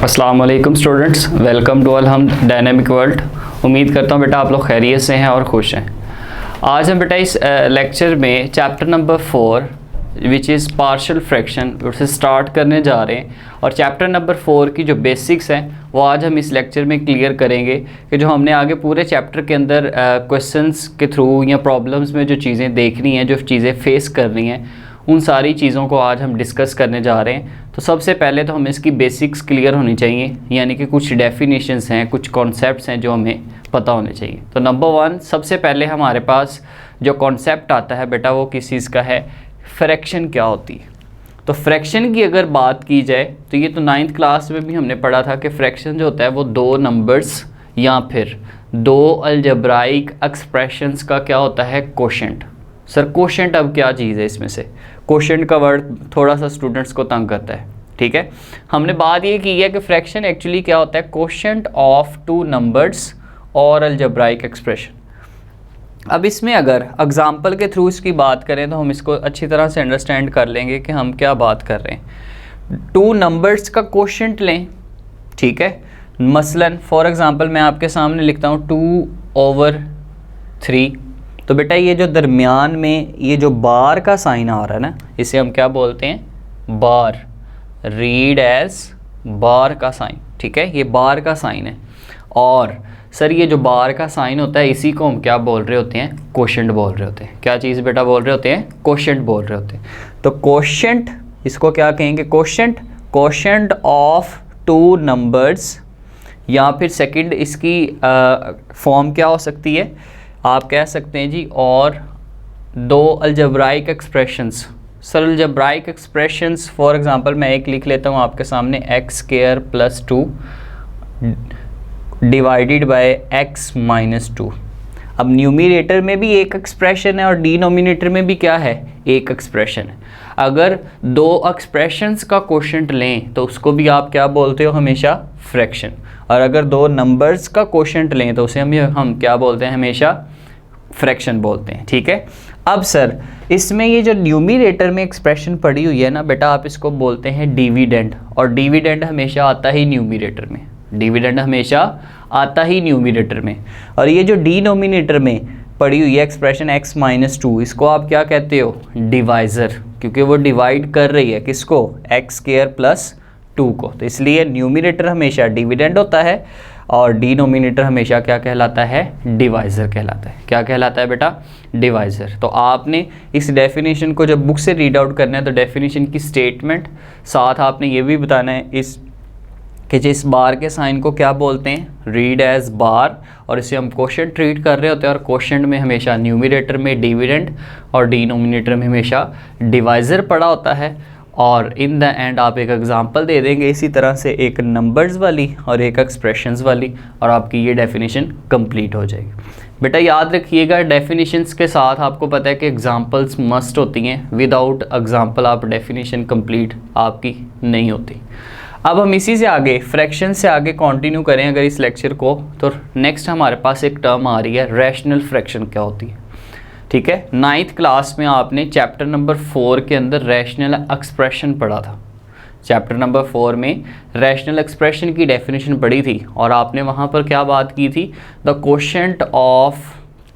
अस्सलाम वालेकुम students, welcome to Alhamd dynamic world. उम्मीद करता हूँ बेटा आप लोग खैरियत से हैं और खुश हैं। आज हम बेटा इस लेक्चर में chapter number 4 which is partial fraction से स्टार्ट करने जा रहे हैं। और चैप्टर नंबर 4 की जो बेसिक्स हैं वो आज हम इस लेक्चर में क्लियर करेंगे कि जो हमने आगे पूरे चैप्टर के अंदर क्वेश्चंस के थ्रू या प्रॉब्लम्स में जो चीज़ें देखनी हैं, जो चीज़ें फेस करनी हैं, उन सारी चीज़ों को आज हम डिस्कस करने जा रहे हैं। तो सबसे पहले तो हमें इसकी बेसिक्स क्लियर होनी चाहिए, यानी कि कुछ डेफिनेशंस हैं, कुछ कॉन्सेप्ट्स हैं जो हमें पता होने चाहिए। तो नंबर 1 सबसे पहले हमारे पास जो कॉन्सेप्ट आता है बेटा वो किस चीज़ का है, फ्रैक्शन क्या होती है। तो फ्रैक्शन की अगर बात की जाए तो ये तो 9th क्लास में भी हमने पढ़ा था कि फ्रैक्शन जो होता है वो दो नंबर्स या फिर दो अलजेब्राइक एक्सप्रेशंस का क्या होता है, कोशेंट। सर कोशेंट अब क्या चीज़ है इसमें से? कोशेंट का वर्ड थोड़ा सा स्टूडेंट्स को तंग करता है, ठीक है। हमने बात ये की है कि फ्रैक्शन एक्चुअली क्या होता है, कोशेंट ऑफ टू नंबर्स और अलजेब्राइक एक्सप्रेशन। अब इसमें अगर एग्जांपल के थ्रू इसकी बात करें तो हम इसको अच्छी तरह से अंडरस्टैंड कर लेंगे कि हम क्या बात कर रहे हैं। टू नंबर्स का कोशेंट लें, ठीक है। मसलन फॉर एग्जांपल मैं आपके सामने लिखता हूँ 2/3। तो बेटा ये जो दरमियान में ये जो बार का साइन आ रहा है ना, इसे हम क्या बोलते हैं, बार। रीड एज बार का साइन, ठीक है, ये बार का साइन है। और सर ये जो बार का साइन होता है इसी को हम क्या बोल रहे होते हैं, कोशेंट बोल रहे होते हैं। क्या चीज़ बेटा बोल रहे होते हैं, कोशेंट बोल रहे होते हैं। तो कोशेंट इसको क्या कहेंगे, कोशेंट ऑफ टू नंबर्स, या फिर सेकंड इसकी फॉर्म क्या हो सकती है, आप कह सकते हैं जी, और दो algebraic expressions. Sir algebraic expressions for example मैं एक लिख लेता हूँ आपके सामने, x² + 2 डिवाइडेड बाय x - 2। अब न्यूमरेटर में भी एक एक्सप्रेशन है और डिनोमिनेटर में भी क्या है, एक एक्सप्रेशन है। अगर दो एक्सप्रेशंस का कोशेंट लें तो उसको भी आप क्या बोलते हो, हमेशा फ्रैक्शन। और अगर दो नंबर्स का कोशेंट लें तो उसे हम क्या बोलते हैं, हमेशा फ्रैक्शन बोलते हैं, ठीक है। अब सर इसमें ये जो न्यूमरेटर में एक्सप्रेशन पड़ी हुई है ना बेटा, आप इसको बोलते हैं डिविडेंड। और डिविडेंड हमेशा आता ही न्यूमरेटर में, डिविडेंड हमेशा आता ही न्यूमरेटर में। और ये जो डिनोमिनेटर में पड़ी हुई है एक्सप्रेशन x - 2, इसको आप क्या कहते हो, डिवाइज़र, क्योंकि वो डिवाइड कर रही है किसको, x² + 2 को। तो इसलिए न्यूमरेटर हमेशा डिविडेंड होता है और डिनोमिनेटर हमेशा क्या कहलाता है, डिवाइज़र कहलाता है। क्या कहलाता है बेटा, डिवाइज़र। तो आपने इस डेफिनेशन को जब बुक से रीड आउट करना है तो डेफिनेशन की स्टेटमेंट साथ आपने ये भी बताना है इस कि जिस बार के साइन को क्या बोलते हैं, रीड एज बार। और इसे हम कोशेंट ट्रीट कर रहे होते हैं और कोशेंट में हमेशा न्यूमरेटर में डिविडेंड और डिनोमिनेटर में हमेशा डिवाइज़र पड़ा होता है। और इन द एंड आप एक एग्जांपल दे देंगे इसी तरह से, एक नंबर्स वाली और एक एक्सप्रेशंस वाली, और आपकी ये डेफिनेशन कंप्लीट हो जाएगी। बेटा याद रखिएगा डेफिनेशंस के साथ आपको पता है कि एग्जांपल्स मस्ट होती हैं, विदाउट एग्जांपल आप डेफिनेशन कंप्लीट आपकी नहीं होती। अब हम इसी से आगे फ्रैक्शन से आगे कंटिन्यू करें अगर इस लेक्चर को, तो नेक्स्ट हमारे पास एक टर्म आ रही है, रैशनल फ्रैक्शन क्या होती है, ठीक है। 9th क्लास में आपने चैप्टर नंबर 4 के अंदर रैशनल एक्सप्रेशन पढ़ा था। चैप्टर नंबर 4 में रैशनल एक्सप्रेशन की डेफिनेशन पढ़ी थी और आपने वहाँ पर क्या बात की थी, the quotient of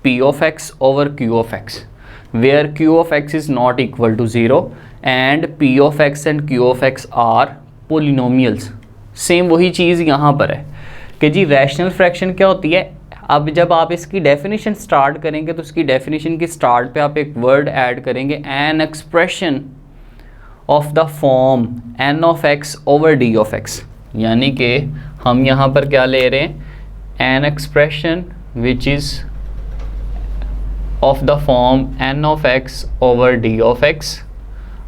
p(x) over q(x), where q(x) is not equal to 0 and p(x) and q(x) are polynomials. Same वही चीज़ यहाँ पर है कि जी रैशनल फ्रैक्शन क्या होती है। अब जब आप इसकी डेफिनेशन स्टार्ट करेंगे तो उसकी डेफिनेशन की स्टार्ट पे आप एक वर्ड ऐड करेंगे, an expression of the form n(x) over d(x), यानी कि हम यहाँ पर क्या ले रहे हैं, an expression which is of the form n(x) over d(x).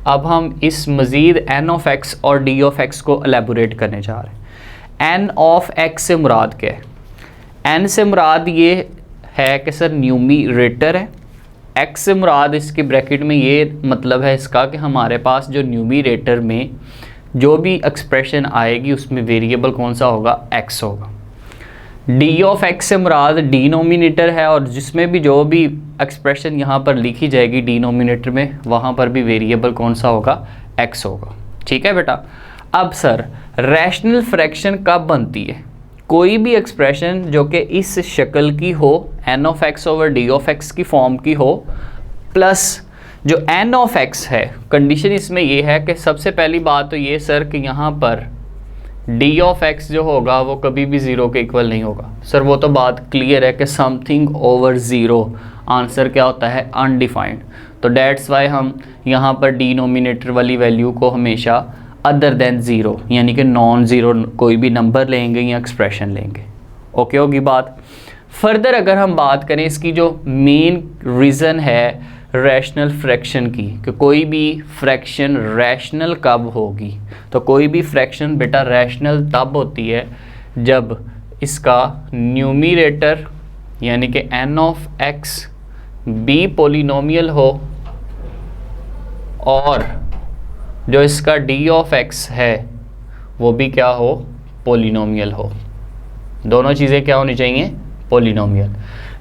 अब हम इस मज़ीद n(x) और d(x) को एलेबोरेट करने जा रहे हैं। n(x) से मुराद क्या है, n से मुराद ये है कि सर न्यूमरेटर है, x से मुराद इसके ब्रैकेट में ये मतलब है इसका कि हमारे पास जो न्यूमरेटर में जो भी एक्सप्रेशन आएगी उसमें वेरिएबल कौन सा होगा, x होगा। d(x) से मुराद डिनोमिनेटर है और जिसमें भी जो भी एक्सप्रेशन यहाँ पर लिखी जाएगी डिनोमिनेटर में, वहाँ पर भी वेरिएबल कौन सा होगा, x होगा, ठीक है बेटा। अब सर रैशनल फ्रैक्शन कब बनती है? कोई भी एक्सप्रेशन जो कि इस शक्ल की हो, N of X over D of X की फॉर्म की हो, प्लस जो एन ऑफ एक्स है, कंडीशन इसमें ये है कि सबसे पहली बात तो ये सर कि यहाँ पर डी ऑफ एक्स जो होगा वो कभी भी ज़ीरो के इक्वल नहीं होगा। सर वो तो बात क्लियर है कि समथिंग ओवर ज़ीरो, आंसर क्या होता है? अनडिफाइंड। तो डेट्स वाई हम यहाँ पर डिनोमिनेटर वाली वैल्यू को हमेशा अदर देन ज़ीरो यानी कि नॉन ज़ीरो कोई भी नंबर लेंगे या एक्सप्रेशन लेंगे। ओके होगी बात। फर्दर अगर हम बात करें इसकी जो मेन रीज़न है रैशनल फ्रैक्शन की, कि कोई भी फ्रैक्शन रैशनल कब होगी, तो कोई भी फ्रैक्शन बेटा रैशनल तब होती है जब इसका न्यूमरेटर यानी कि N of X be polynomial हो और जो इसका डी ऑफ एक्स है वो भी क्या हो? पोलिनोमियल हो। दोनों चीज़ें क्या होनी चाहिए? पोलिनोमियल।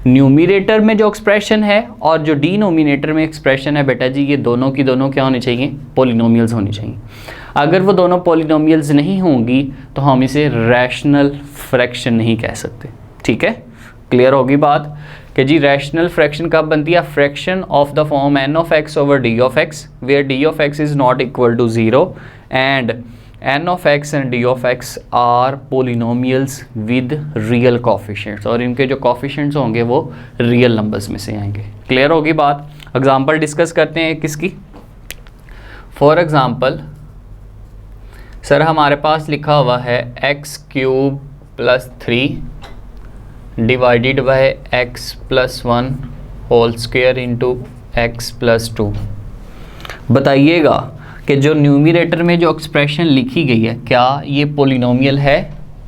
न्यूमरेटर में जो एक्सप्रेशन है और जो डिनोमिनेटर में एक्सप्रेशन है बेटा जी, ये दोनों की दोनों क्या होनी चाहिए? पोलिनोमियल्स होनी चाहिए। अगर वो दोनों पोलिनोमियल्स नहीं होंगी तो हम इसे रैशनल फ्रैक्शन नहीं कह सकते। ठीक है, क्लियर होगी बात कि जी रैशनल फ्रैक्शन कब बनती है? Fraction of the form N of X over D of X where D of X is not equal to zero and N of X and D of X are polynomials with real coefficients, और इनके जो coefficients होंगे वो real numbers में से आएंगे। Clear होगी बात। एग्जांपल डिस्कस करते हैं किसकी। फॉर एग्जांपल सर हमारे पास लिखा हुआ है X cube plus 3 divided by X plus 1 whole square into X plus 2। बताइएगा कि जो न्यूमरेटर में जो एक्सप्रेशन लिखी गई है क्या ये पोलिनोमियल है?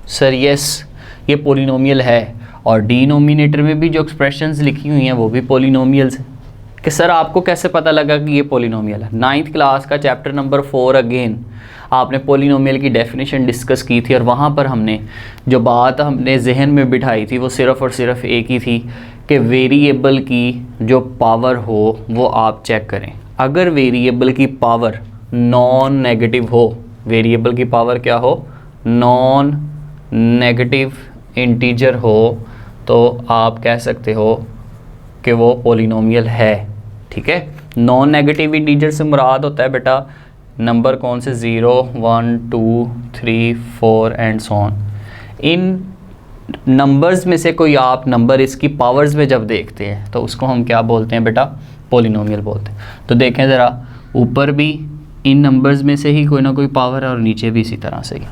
सर यस, ये पोलिनोमियल है। और डिनोमिनेटर में भी जो एक्सप्रेशंस लिखी हुई हैं वो भी पोलिनोमियल्स हैं। कि सर आपको कैसे पता लगा कि ये पोलिनोमियल है? 9th क्लास का चैप्टर नंबर 4 अगेन आपने पोलिनोमियल की डेफिनेशन डिस्कस की थी और वहाँ पर हमने जो बात हमने जहन में बिठाई थी वो सिर्फ़ और सिर्फ एक ही थी कि वेरिएबल की जो पावर हो वो आप चेक करें। अगर वेरिएबल की पावर नॉन नेगेटिव हो, वेरिएबल की पावर क्या हो? नॉन नेगेटिव इंटीजर हो, तो आप कह सकते हो कि वो पोलिनोमियल है। ठीक है, नॉन नेगेटिव इंटीजर से मुराद होता है बेटा नंबर कौन से? 0 1 2 3 4 and so on. In numbers में से कोई आप नंबर इसकी पावर्स में जब देखते हैं तो उसको हम क्या बोलते हैं बेटा? पोलिनोमियल बोलते हैं। तो देखें ज़रा, ऊपर भी इन नंबर्स में से ही कोई ना कोई पावर है और नीचे भी इसी तरह से ही।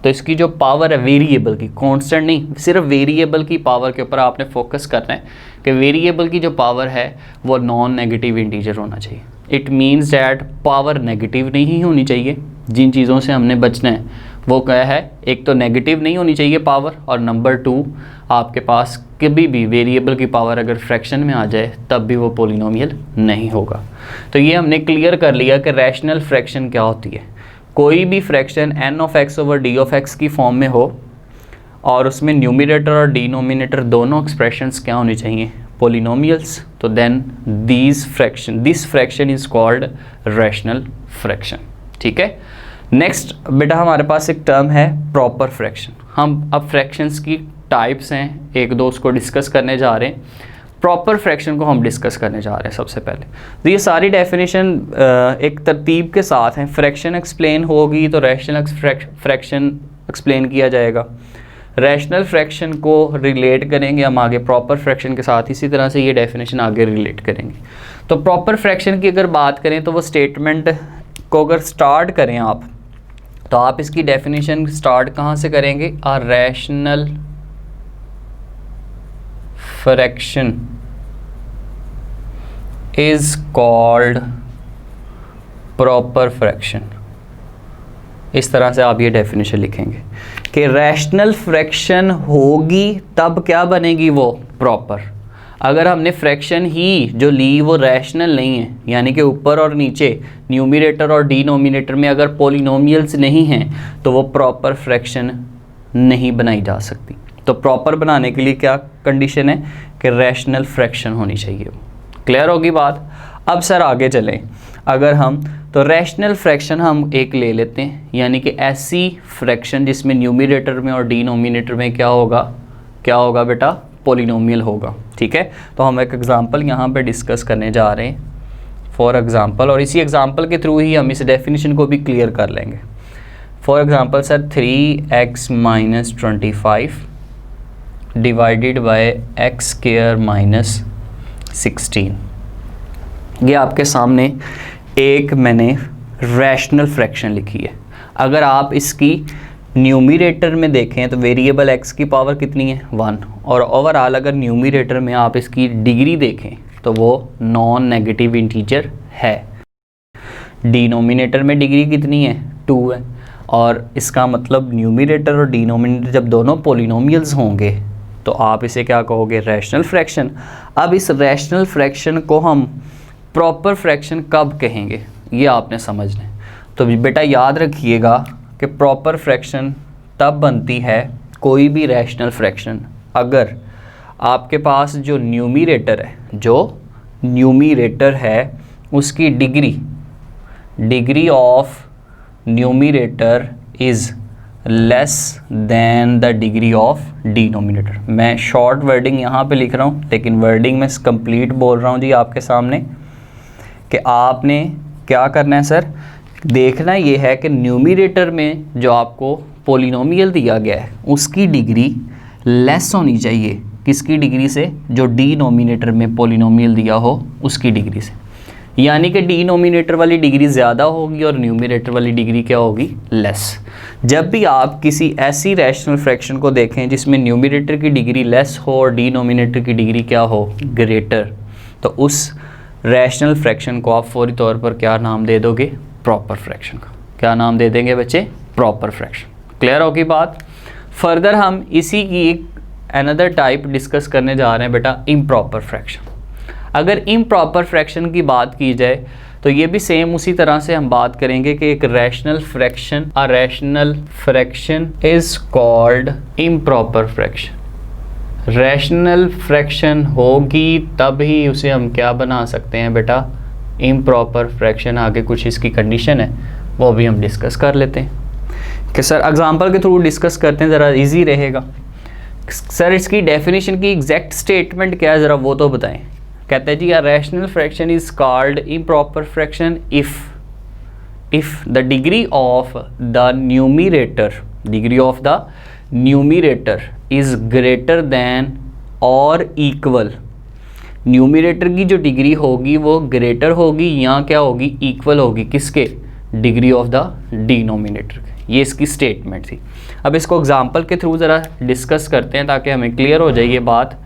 तो इसकी जो पावर है वेरिएबल की, कांस्टेंट नहीं, सिर्फ वेरिएबल की पावर के ऊपर आपने फोकस करना है कि वेरिएबल की जो पावर है वो नॉन नेगेटिव इंटीजर होना चाहिए। It means that power negative नहीं होनी चाहिए। जिन चीज़ों से हमने बचना है वो क्या है? एक तो नेगेटिव नहीं होनी चाहिए पावर, और नंबर 2 आपके पास कभी भी वेरिएबल की पावर अगर फ्रैक्शन में आ जाए तब भी वो पोलिनोमियल नहीं होगा। तो ये हमने क्लियर कर लिया कि रैशनल फ्रैक्शन क्या होती है। कोई भी fraction N of X over D of X की फॉर्म में हो और उसमें न्यूमरेटर और डिनोमिनेटर दोनों एक्सप्रेशंस क्या होनी चाहिए? पोलिनोमियल्स। तो then this fraction is called rational fraction. ठीक है, नेक्स्ट बेटा हमारे पास एक टर्म है प्रॉपर फ्रैक्शन। हम अब फ्रैक्शंस की टाइप्स हैं, एक दो उसको डिस्कस करने जा रहे हैं। प्रॉपर फ्रैक्शन को हम डिस्कस करने जा रहे हैं सबसे पहले। तो ये सारी डेफिनेशन एक तरतीब के साथ हैं। फ्रैक्शन एक्सप्लेन होगी तो रैशनल फ्रैक्शन एक्सप्लेन किया जाएगा। रैशनल फ्रैक्शन को रिलेट करेंगे हम आगे प्रॉपर फ्रैक्शन के साथ, इसी तरह से ये डेफिनेशन आगे रिलेट करेंगे। तो प्रॉपर फ्रैक्शन की अगर बात करें तो वो स्टेटमेंट को अगर स्टार्ट करें आप, तो आप इसकी डेफिनेशन स्टार्ट कहाँ से करेंगे? अ rational fraction is called proper fraction. इस तरह से आप ये डेफिनेशन लिखेंगे कि रैशनल फ्रैक्शन होगी तब क्या बनेगी? वो प्रॉपर। अगर हमने फ्रैक्शन ही जो ली वो रैशनल नहीं है, यानी कि ऊपर और नीचे न्यूमरेटर और डिनोमिनेटर में अगर पोलिनोमियल्स नहीं हैं तो वो प्रॉपर फ्रैक्शन नहीं बनाई जा सकती। तो प्रॉपर बनाने के लिए क्या कंडीशन है? कि रैशनल फ्रैक्शन होनी चाहिए। क्लियर होगी बात। अब सर आगे चलें, अगर हम तो रैशनल फ्रैक्शन हम एक ले लेते हैं, यानी कि ऐसी फ्रैक्शन जिसमें न्यूमरेटर में और डिनोमिनेटर में क्या होगा बेटा, पॉलिनोमियल होगा। ठीक है, तो हम एक एग्जांपल यहाँ पे डिस्कस करने जा रहे हैं फॉर एग्जांपल, और इसी एग्जांपल के थ्रू ही हम इस डेफिनेशन को भी क्लियर कर लेंगे। For example sir 3x minus 25 divided by x square minus 16, ये आपके सामने एक मैंने रैशनल फ्रैक्शन लिखी है। अगर आप इसकी न्यूमरेटर में देखें तो वेरिएबल x की पावर कितनी है 1, और ओवरऑल अगर न्यूमरेटर में आप इसकी डिग्री देखें तो वो नॉन नेगेटिव इंटीजर है। डिनोमिनेटर में डिग्री कितनी है 2 है, और इसका मतलब न्यूमरेटर और डिनोमिनेटर जब दोनों पॉलिनोमियल्स होंगे तो आप इसे क्या कहोगे, रैशनल फ्रैक्शन। अब इस रैशनल फ्रैक्शन को हम प्रॉपर फ्रैक्शन कब कहेंगे ये आपने समझना है। तो बेटा याद रखिएगा कि प्रॉपर फ्रैक्शन तब बनती है कोई भी रैशनल फ्रैक्शन अगर आपके पास जो न्यूमरेटर है उसकी degree of numerator is less than the degree of denominator. मैं शॉर्ट वर्डिंग यहाँ पे लिख रहा हूँ, लेकिन वर्डिंग में कंप्लीट बोल रहा हूँ जी आपके सामने कि आपने क्या करना है सर, देखना ये है कि न्यूमरेटर में जो आपको पॉलिनोमियल दिया गया है उसकी डिग्री लेस होनी चाहिए किसकी डिग्री से, जो डिनोमिनेटर में पॉलिनोमियल दिया हो उसकी डिग्री से। यानी कि डिनोमिनेटर वाली डिग्री ज़्यादा होगी और न्यूमरेटर वाली डिग्री क्या होगी, लेस। जब भी आप किसी ऐसी रैशनल फ्रैक्शन को देखें जिसमें न्यूमरेटर की डिग्री लेस हो और डिनोमिनेटर की डिग्री क्या हो, ग्रेटर, तो उस रैशनल फ्रैक्शन को आप फौरी तौर पर क्या नाम दे दोगे, प्रॉपर फ्रैक्शन का। क्या नाम दे देंगे बच्चे, प्रॉपर फ्रैक्शन। क्लियर होगी बात। फर्दर हम इसी की एक अनदर टाइप डिस्कस करने जा रहे हैं बेटा, इम्प्रॉपर फ्रैक्शन। अगर इम्प्रॉपर फ्रैक्शन की बात की जाए तो ये भी सेम उसी तरह से हम बात करेंगे कि एक rational fraction is called improper fraction. Rational fraction होगी तब ही उसे हम क्या बना सकते हैं बेटा, इम्प्रॉपर फ्रैक्शन। आगे कुछ इसकी कंडीशन है वो भी हम डिस्कस कर लेते हैं कि सर एग्जांपल के थ्रू डिस्कस करते हैं, ज़रा इजी रहेगा। सर इसकी डेफिनेशन की एग्जैक्ट स्टेटमेंट क्या है ज़रा वो तो बताएं। कहते हैं जी a rational fraction is called improper fraction if the degree of the numerator is greater than और इक्वल। न्यूमरेटर की जो डिग्री होगी वो ग्रेटर होगी या क्या होगी, इक्वल होगी किसके, डिग्री ऑफ द डिनोमिनेटर। ये इसकी स्टेटमेंट थी। अब इसको एग्जांपल के थ्रू ज़रा डिस्कस करते हैं ताकि हमें क्लियर हो जाए ये बात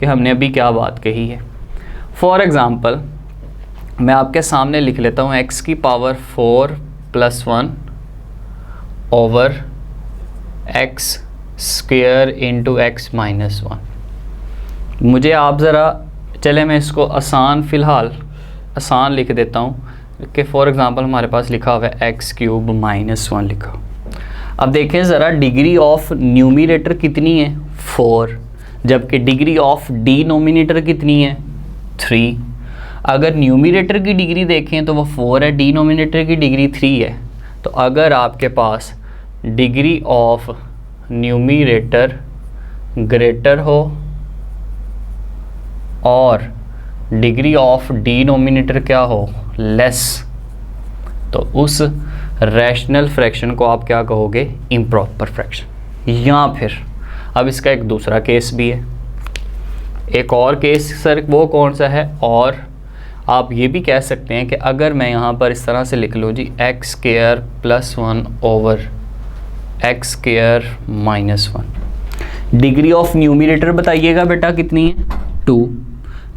कि हमने अभी क्या बात कही है। फॉर एग्ज़ाम्पल मैं आपके सामने लिख लेता हूँ x की power 4 + 1 over x square into x minus 1। मुझे आप ज़रा चले मैं इसको फ़िलहाल आसान लिख देता हूँ कि फॉर एग्ज़ाम्पल हमारे पास लिखा हुआ है x³ - 1 लिखा। अब देखें ज़रा डिग्री ऑफ न्यूमरेटर कितनी है 4, जबकि डिग्री ऑफ डिनोमिनेटर कितनी है 3। अगर न्यूमरेटर की डिग्री देखें तो वो 4 है, डिनोमिनेटर की डिग्री 3 है। तो अगर आपके पास डिग्री ऑफ न्यूमरेटर ग्रेटर हो और डिग्री ऑफ डिनोमिनेटर क्या हो, लेस, तो उस रैशनल फ्रैक्शन को आप क्या कहोगे, इम्प्रॉपर फ्रैक्शन। या फिर अब इसका एक दूसरा केस भी है। एक और केस सर वो कौन सा है, और आप ये भी कह सकते हैं कि अगर मैं यहाँ पर इस तरह से लिख लूँ जी x² + 1 over x² minus 1। Degree of numerator बताइएगा बेटा कितनी है 2,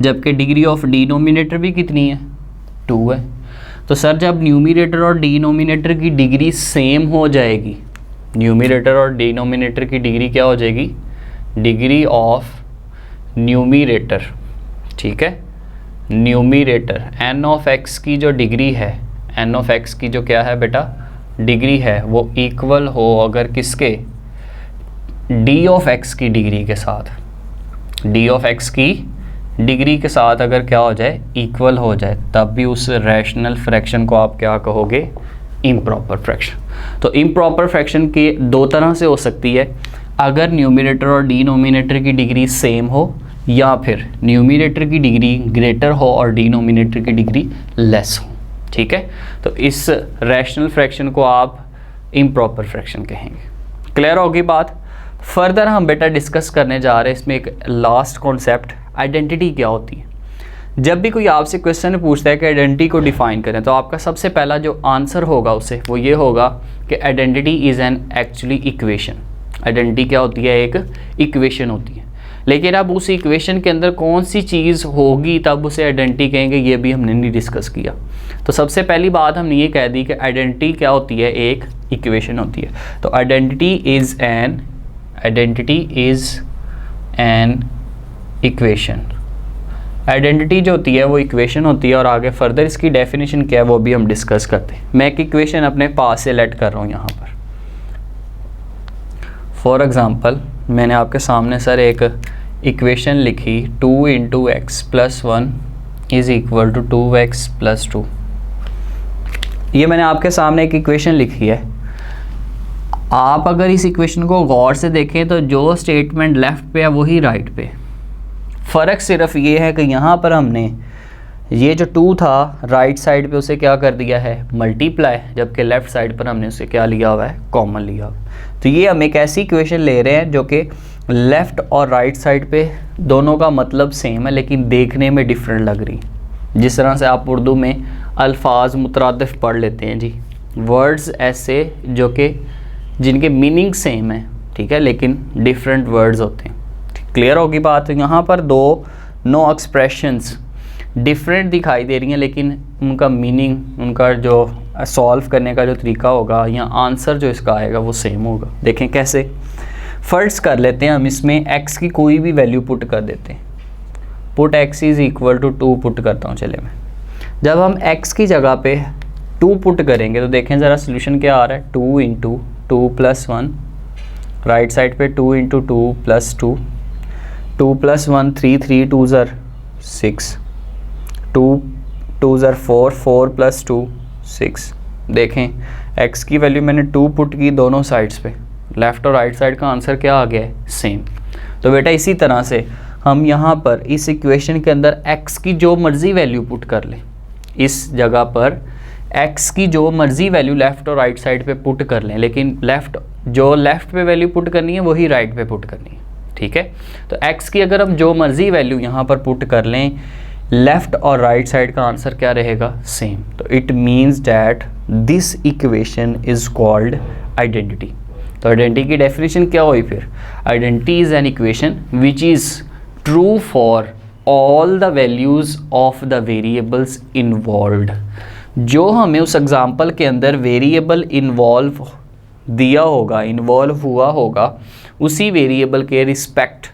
जबकि डिग्री ऑफ डिनोमिनेटर भी कितनी है 2 है। तो सर जब न्यूमरेटर और डिनोमिनेटर की डिग्री सेम हो जाएगी, न्यूमरेटर और डिनोमिनेटर की डिग्री क्या हो जाएगी, डिग्री ऑफ न्यूमरेटर, ठीक है, न्यूमरेटर n ऑफ x की जो डिग्री है, n ऑफ x की जो क्या है बेटा डिग्री है, वो इक्वल हो अगर किसके, d ऑफ x की डिग्री के साथ, d ऑफ x की डिग्री के साथ अगर क्या हो जाए, इक्वल हो जाए, तब भी उस रैशनल फ्रैक्शन को आप क्या कहोगे, इम्प्रॉपर फ्रैक्शन। तो इम्प्रॉपर फ्रैक्शन की दो तरह से हो सकती है, अगर न्यूमिनेटर और डिनोमिनेटर की डिग्री सेम हो, या फिर न्यूमिनेटर की डिग्री ग्रेटर हो और डिनोमिनेटर की डिग्री लेस हो। ठीक है, तो इस रैशनल फ्रैक्शन को आप इम्प्रॉपर फ्रैक्शन कहेंगे। क्लियर होगी बात। फर्दर हम बेटा डिस्कस करने जा रहे हैं इसमें एक लास्ट कॉन्सेप्ट, आइडेंटिटी क्या होती है। जब भी कोई आपसे क्वेश्चन पूछता है कि आइडेंटिटी को डिफाइन करें, तो आपका सबसे पहला जो आंसर होगा उसे वो ये होगा कि identity is an actually equation. Identity क्या होती है, एक इक्वेशन होती है। लेकिन अब उस इक्वेशन के अंदर कौन सी चीज़ होगी तब उसे आइडेंटिटी कहेंगे, ये भी हमने नहीं डिस्कस किया। तो सबसे पहली बात हमने ये कह दी कि आइडेंटिटी क्या होती है, एक इक्वेशन होती है। तो identity is an equation. Identity जो होती है वो इक्वेशन होती है, और आगे फर्दर इसकी डेफिनेशन क्या है वो भी हम डिस्कस करते हैं। मैं एक इक्वेशन अपने पास से लेट कर रहा हूँ यहाँ पर। फॉर एग्ज़ाम्पल मैंने आपके सामने सर एक इक्वेशन लिखी 2 × x + 1 = 2x + 2। ये मैंने आपके सामने एक इक्वेशन लिखी है। आप अगर इस इक्वेशन को गौर से देखें तो जो स्टेटमेंट लेफ़्ट पे है वही राइट पे। फ़र्क सिर्फ ये है कि यहाँ पर हमने ये जो 2 था राइट साइड पे उसे क्या कर दिया है, मल्टीप्लाई, जबकि लेफ़्ट साइड पर हमने उसे क्या लिया हुआ है, कॉमन लिया हुआ। तो ये हम एक ऐसी इक्वेशन ले रहे हैं जो कि लेफ़्ट और राइट साइड पे दोनों का मतलब सेम है, लेकिन देखने में डिफरेंट लग रही। जिस तरह से आप उर्दू में अल्फाज मुतरादिफ पढ़ लेते हैं जी, वर्ड्स ऐसे जो कि जिनके मीनिंग सेम है, ठीक है, लेकिन डिफरेंट वर्ड्स होते हैं। क्लियर होगी बात। यहाँ पर नो एक्सप्रेशंस डिफरेंट दिखाई दे रही हैं, लेकिन उनका मीनिंग, उनका जो सॉल्व करने का जो तरीका होगा या आंसर जो इसका आएगा वो सेम होगा। देखें कैसे। फर्स्ट कर लेते हैं हम इसमें x की कोई भी वैल्यू पुट कर देते हैं। पुट x = 2 पुट करता हूँ। चले मैं, जब हम x की जगह पे 2 पुट करेंगे तो देखें ज़रा सोल्यूशन क्या आ रहा है, 2 × 2 + 1, राइट साइड पे 2 × 2 + 2, 2 + 1 3, 3 2 6, 2 2 4, 4 + 2 6। देखें x की वैल्यू मैंने 2 पुट की दोनों साइड्स पे, लेफ़्ट और राइट साइड का आंसर क्या आ गया है, सेम। तो बेटा इसी तरह से हम यहाँ पर इस इक्वेशन के अंदर x की जो मर्ज़ी वैल्यू पुट कर लें, इस जगह पर x की जो मर्ज़ी वैल्यू लेफ़्ट और राइट साइड पे पुट कर लें, लेकिन लेफ़्ट पे वैल्यू पुट करनी है वही राइट पे पुट करनी है। ठीक है, तो x की अगर हम जो मर्ज़ी वैल्यू यहाँ पर पुट कर लें, लेफ़्ट और राइट साइड का आंसर क्या रहेगा, सेम। तो it means that this equation is called identity. तो आइडेंटिटी की डेफिनेशन क्या हुई फिर, identity is an equation which is true for all the values of the variables involved. जो हमें उस एग्जाम्पल के अंदर वेरिएबल इन्वॉल्व हुआ होगा, उसी वेरिएबल के रिस्पेक्ट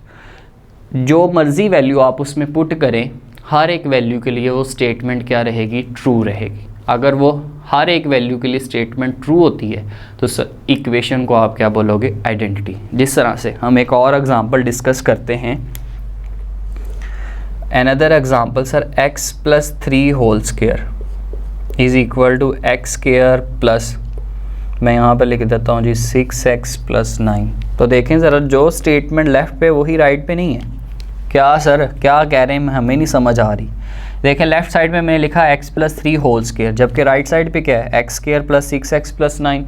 जो मर्ज़ी वैल्यू आप उसमें पुट करें, हर एक वैल्यू के लिए वो स्टेटमेंट क्या रहेगी, ट्रू रहेगी। अगर वो हर एक वैल्यू के लिए स्टेटमेंट ट्रू होती है तो इक्वेशन को आप क्या बोलोगे, आइडेंटिटी। जिस तरह से हम एक और एग्जांपल डिस्कस करते हैं, another example sir x + 3 whole square = x² plus, मैं यहाँ पर लिख देता हूँ जी 6x + 9। तो देखें ज़रा, जो स्टेटमेंट लेफ़्ट पे वही राइट पे नहीं है। क्या सर क्या कह रहे हैं, हमें नहीं समझ आ रही। देखें लेफ़्ट साइड में मैंने लिखा x + 3 होल स्क्वायर, जबकि राइट साइड पे क्या है, x² + 6x + 9।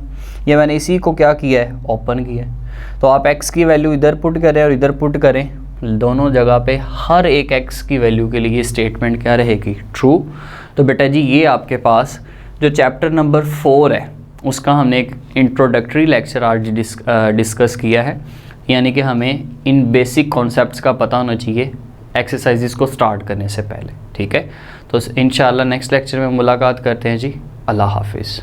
ये मैंने इसी को क्या किया है, ओपन किया है। तो आप x की वैल्यू इधर पुट करें और इधर पुट करें, दोनों जगह पे हर एक x की वैल्यू के लिए स्टेटमेंट क्या रहेगी, ट्रू। तो बेटा जी ये आपके पास जो चैप्टर नंबर 4 है उसका हमने एक इंट्रोडक्टरी लेक्चर आज डिस्कस किया है, यानी कि हमें इन बेसिक कॉन्सेप्ट्स का पता होना चाहिए एक्सरसाइजेस को स्टार्ट करने से पहले। ठीक है, तो इंशाल्लाह नेक्स्ट लेक्चर में मुलाकात करते हैं जी। अल्लाह हाफिज़।